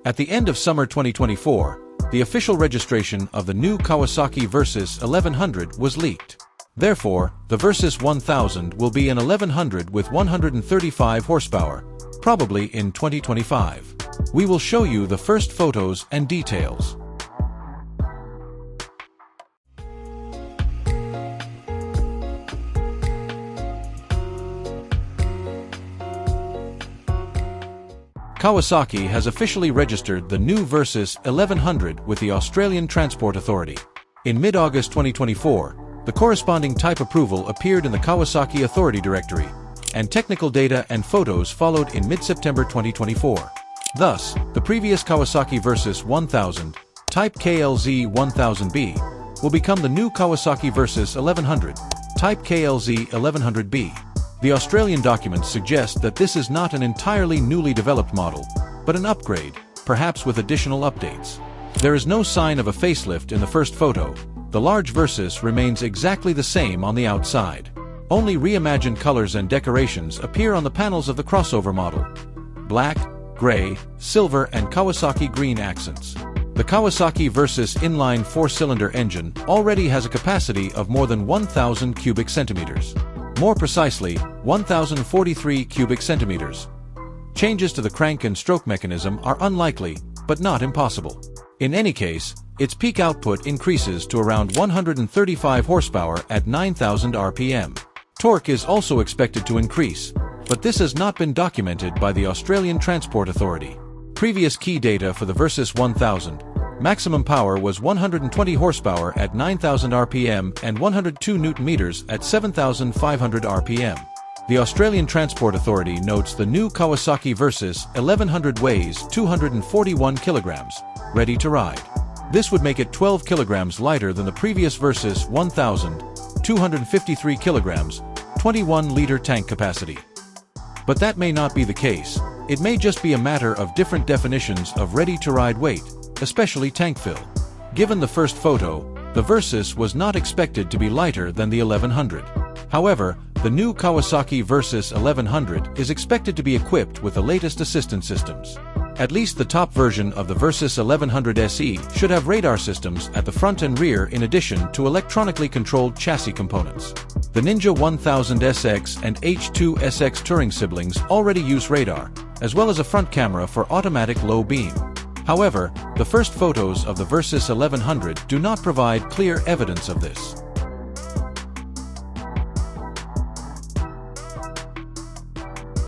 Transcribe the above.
At the end of summer 2024, the official registration of the new Kawasaki Versys 1100 was leaked. Therefore, the Versys 1000 will be an 1100 with 135 horsepower, probably in 2025. We will show you the first photos and details. Kawasaki has officially registered the new Versys 1100 with the Australian Transport Authority. In mid-August 2024, the corresponding type approval appeared in the Kawasaki Authority directory, and technical data and photos followed in mid-September 2024. Thus, the previous Kawasaki Versys 1000, type KLZ 1000B, will become the new Kawasaki Versys 1100, type KLZ 1100B. The Australian documents suggest that this is not an entirely newly developed model, but an upgrade, perhaps with additional updates. There is no sign of a facelift in the first photo. The large Versys remains exactly the same on the outside. Only reimagined colors and decorations appear on the panels of the crossover model: black, gray, silver, and Kawasaki green accents. The Kawasaki Versys inline 4-cylinder engine already has a capacity of more than 1,000 cubic centimeters. More precisely, 1,043 cubic centimeters. Changes to the crank and stroke mechanism are unlikely, but not impossible. In any case, its peak output increases to around 135 horsepower at 9,000 RPM. Torque is also expected to increase, but this has not been documented by the Australian Transport Authority. Previous key data for the Versys 1000, maximum power was 120 horsepower at 9,000 RPM and 102 Nm at 7,500 RPM. The Australian Transport Authority notes the new Kawasaki Versys 1100 weighs 241 kilograms, ready to ride. This would make it 12 kilograms lighter than the previous Versys 1000, 253 kilograms, 21-liter tank capacity. But that may not be the case. It may just be a matter of different definitions of ready-to-ride weight, especially tank fill. Given the first photo, the Versys was not expected to be lighter than the 1100. However, the new Kawasaki Versys 1100 is expected to be equipped with the latest assistance systems. At least the top version of the Versys 1100 SE should have radar systems at the front and rear in addition to electronically controlled chassis components. The Ninja 1000 SX and H2 SX Touring siblings already use radar, as well as a front camera for automatic low beam. However, the first photos of the Versys 1100 do not provide clear evidence of this.